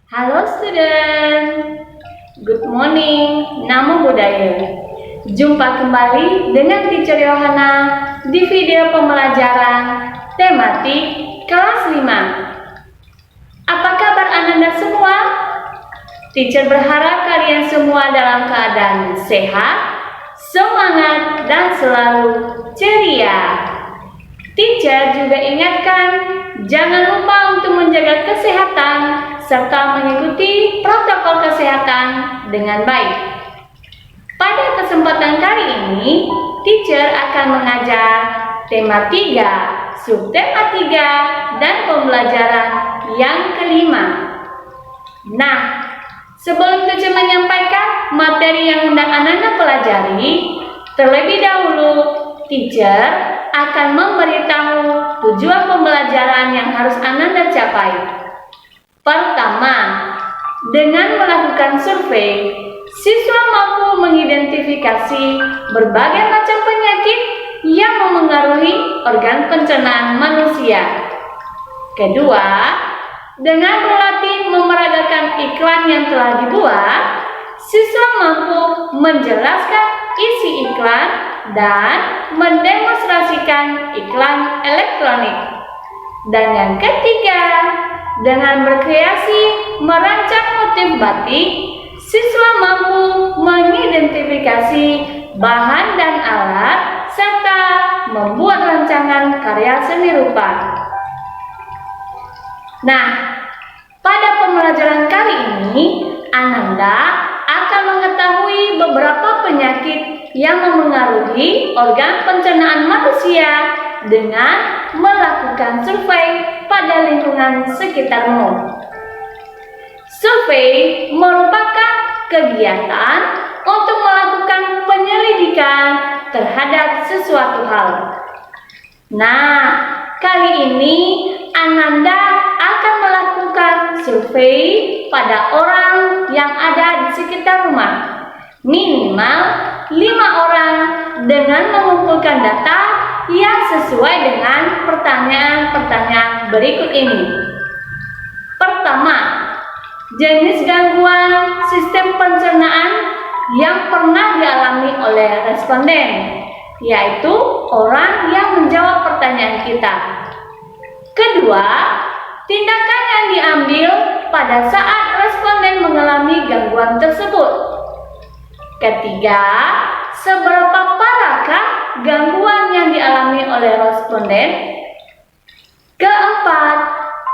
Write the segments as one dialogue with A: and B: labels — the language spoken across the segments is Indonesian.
A: Halo student, good morning, namo buddhaya. Jumpa kembali dengan Teacher Yohana di video pembelajaran tematik kelas 5. Apa kabar Ananda semua? Teacher berharap kalian semua dalam keadaan sehat, semangat, dan selalu ceria. Teacher juga ingatkan, jangan lupa untuk menjaga kesehatan serta mengikuti protokol kesehatan dengan baik. Pada kesempatan kali ini, teacher akan mengajar tema 3, subtema 3, dan pembelajaran yang kelima. Nah, sebelum teacher menyampaikan materi yang hendak Ananda pelajari, terlebih dahulu teacher akan memberitahu tujuan pembelajaran yang harus Ananda capai. Pertama, dengan melakukan survei, siswa mampu mengidentifikasi berbagai macam penyakit yang memengaruhi organ pencernaan manusia. Kedua, dengan berlatih memeragakan iklan yang telah dibuat, siswa mampu menjelaskan isi iklan dan mendemonstrasikan iklan elektronik. Dan yang ketiga, dengan berkreasi merancang motif batik, siswa mampu mengidentifikasi bahan dan alat serta membuat rancangan karya seni rupa. Nah, pada pembelajaran kali ini, Ananda akan mengetahui beberapa penyakit yang memengaruhi organ pencernaan manusia dengan melakukan survei pada lingkungan sekitarmu. Survei merupakan kegiatan untuk melakukan penyelidikan terhadap sesuatu hal. Nah, kali ini Ananda akan melakukan survei pada orang yang ada di sekitar rumah. Minimal 5 orang dengan mengumpulkan data yang sesuai dengan pertanyaan-pertanyaan berikut ini. Pertama, jenis gangguan sistem pencernaan yang pernah dialami oleh responden, yaitu orang yang menjawab pertanyaan kita. Kedua, tindakan yang diambil pada saat responden mengalami gangguan tersebut. Ketiga, seberapa parahkah gangguan yang dialami oleh responden? Keempat,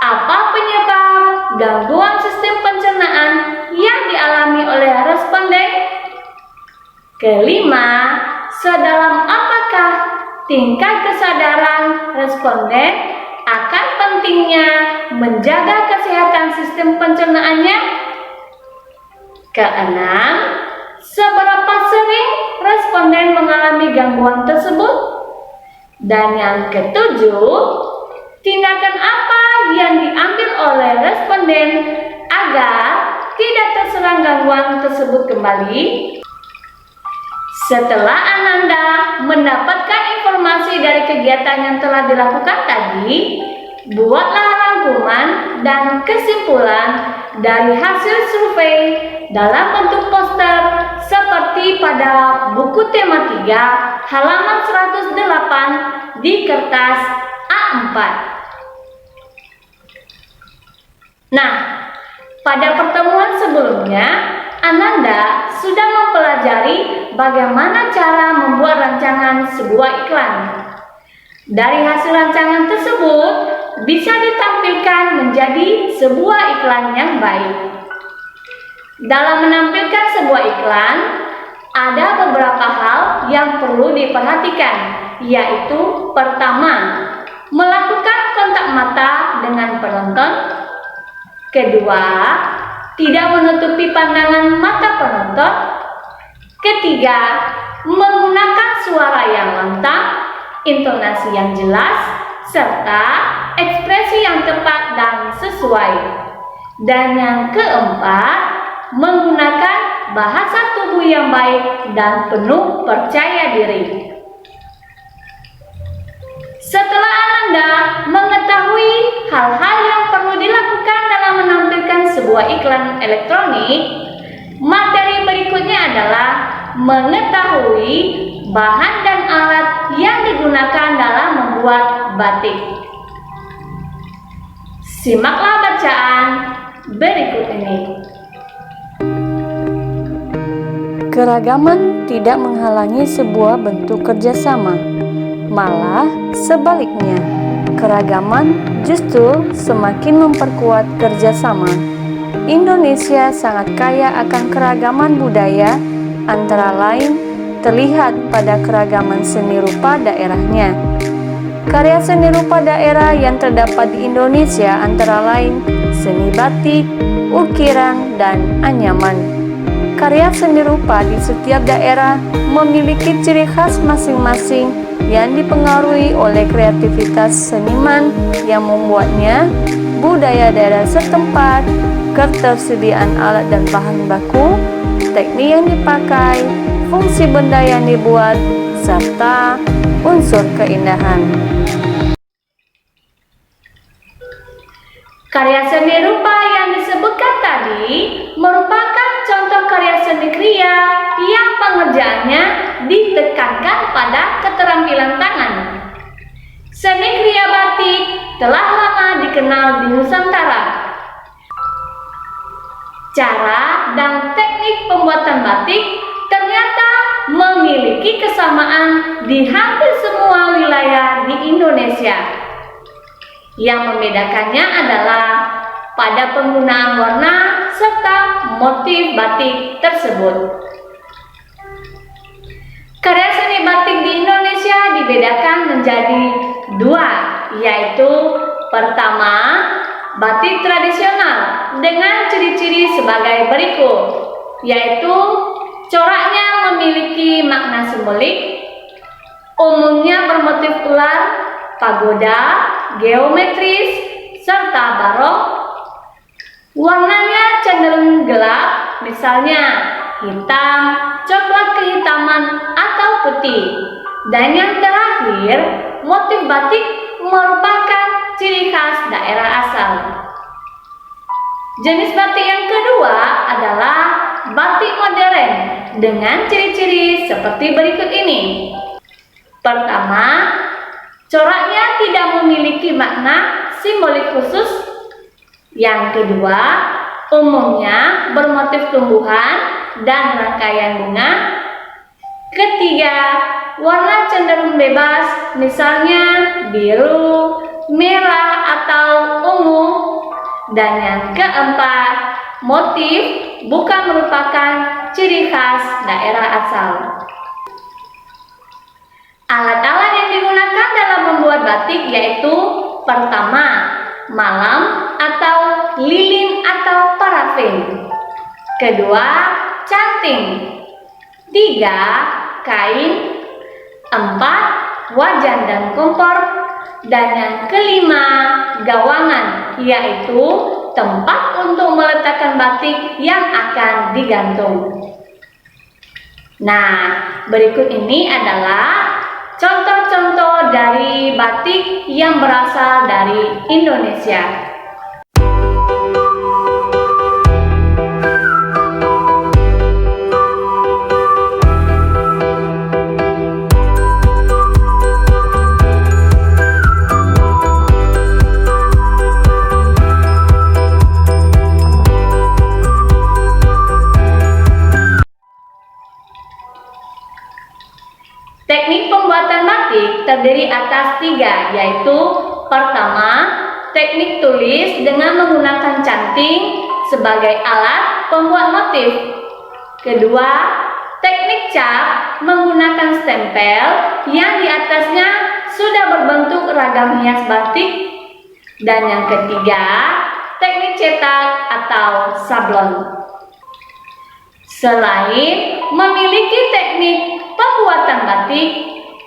A: apa penyebab gangguan sistem pencernaan yang dialami oleh responden? Kelima, sedalam apakah tingkat kesadaran responden akan pentingnya menjaga kesehatan sistem pencernaannya? Keenam, seberapa sering responden mengalami gangguan tersebut? Dan yang ketujuh, tindakan apa yang diambil oleh responden agar tidak terserang gangguan tersebut kembali? Setelah Ananda mendapatkan informasi dari kegiatan yang telah dilakukan tadi, buatlah rangkuman dan kesimpulan dari hasil survei dalam bentuk poster seperti pada buku tema 3 halaman 108 di kertas A4. Nah, pada pertemuan sebelumnya, Ananda sudah mempelajari bagaimana cara membuat rancangan sebuah iklan. Dari hasil rancangan tersebut bisa ditampilkan menjadi sebuah iklan yang baik. Dalam menampilkan sebuah iklan, ada beberapa hal yang perlu diperhatikan, yaitu pertama, melakukan kontak mata dengan penonton. Kedua, tidak menutupi pandangan mata penonton. Ketiga, menggunakan suara yang lantang, intonasi yang jelas, serta ekspresi yang tepat dan sesuai. Dan yang keempat, menggunakan bahasa tubuh yang baik dan penuh percaya diri. Setelah Ananda mengetahui hal-hal yang perlu dilakukan dalam menampilkan sebuah sebuah iklan elektronik, materi berikutnya adalah mengetahui bahan dan alat yang digunakan dalam membuat batik. Simaklah bacaan berikut ini.
B: Keragaman tidak menghalangi sebuah bentuk kerjasama, malah sebaliknya, keragaman justru semakin memperkuat kerjasama. Indonesia sangat kaya akan keragaman budaya, antara lain terlihat pada keragaman seni rupa daerahnya. Karya seni rupa daerah yang terdapat di Indonesia antara lain seni batik, ukiran, dan anyaman. Karya seni rupa di setiap daerah memiliki ciri khas masing-masing yang dipengaruhi oleh kreativitas seniman yang membuatnya, budaya daerah setempat, ketersediaan alat dan bahan baku, teknik yang dipakai, fungsi benda yang dibuat, serta unsur keindahan.
A: Karya seni rupa yang disebutkan tadi merupakan contoh karya seni kriya yang pengerjaannya ditekankan pada keterampilan tangan. Seni kriya batik telah lama dikenal di Nusantara. Cara dan teknik pembuatan batik ternyata memiliki kesamaan di hampir semua wilayah di Indonesia. Yang membedakannya adalah pada penggunaan warna serta motif batik tersebut. Karya seni batik di Indonesia dibedakan menjadi dua, yaitu pertama, batik tradisional dengan ciri-ciri sebagai berikut, yaitu coraknya memiliki makna simbolik, umumnya bermotif ular, pagoda, geometris, serta barok. Warnanya cenderung gelap, misalnya hitam, coklat kehitaman, atau putih. Dan yang terakhir, motif batik merupakan ciri khas daerah asal. Jenis batik yang kedua adalah batik modern dengan ciri-ciri seperti berikut ini. Pertama, coraknya tidak memiliki makna simbolik khusus. Yang kedua, umumnya bermotif tumbuhan dan rangkaian bunga. Ketiga, warna cenderung bebas, misalnya biru, merah, atau ungu. Dan yang keempat, motif bukan merupakan ciri khas daerah asal. Alat-alat yang digunakan dalam membuat batik yaitu pertama, malam atau lilin atau parafin. Kedua, canting. Tiga, kain. Empat, wajan dan kompor. Dan yang kelima, gawangan, yaitu tempat untuk meletakkan batik yang akan digantung. Nah, berikut ini adalah contoh-contoh dari batik yang berasal dari Indonesia. Teknik pembuatan batik terdiri atas tiga, yaitu pertama, teknik tulis dengan menggunakan canting sebagai alat pembuat motif. Kedua, teknik cap menggunakan stempel yang di atasnya sudah berbentuk ragam hias batik. Dan yang ketiga, teknik cetak atau sablon. Selain memiliki teknik pembuatan batik,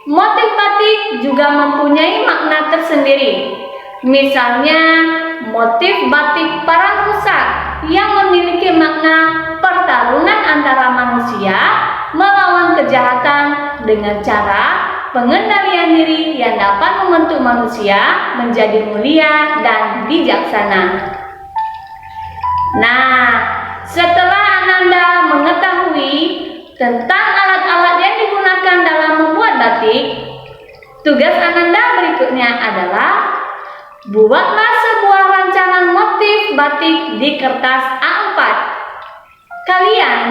A: motif batik juga mempunyai makna tersendiri. Misalnya, motif batik parang rusak yang memiliki makna pertarungan antara manusia melawan kejahatan dengan cara pengendalian diri yang dapat membentuk manusia menjadi mulia dan bijaksana. Nah, setelah Ananda mengetahui tentang alat-alat yang digunakan dalam membuat batik, tugas Ananda berikutnya adalah buatlah sebuah rancangan motif batik di kertas A4. Kalian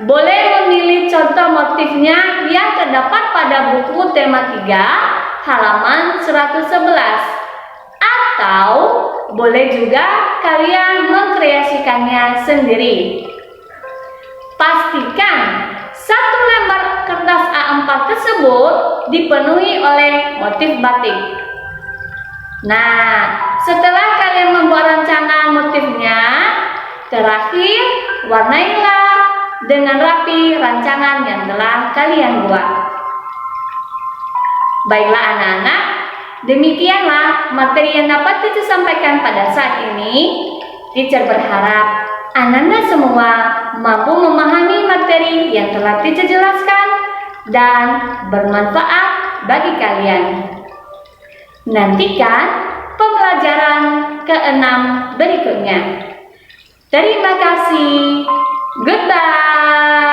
A: boleh memilih contoh motifnya yang terdapat pada buku tema 3 halaman 111, atau boleh juga kalian mengkreasikannya sendiri. Pastikan satu lembar kertas A4 tersebut dipenuhi oleh motif batik. Nah, setelah kalian membuat rancangan motifnya, terakhir warnailah dengan rapi rancangan yang telah kalian buat. Baiklah anak-anak, demikianlah materi yang dapat Teacher sampaikan pada saat ini. Teacher berharap Ananda semua mampu memahami materi yang telah Teacher jelaskan dan bermanfaat bagi kalian. Nantikan pembelajaran ke-6 berikutnya. Terima kasih. Goodbye.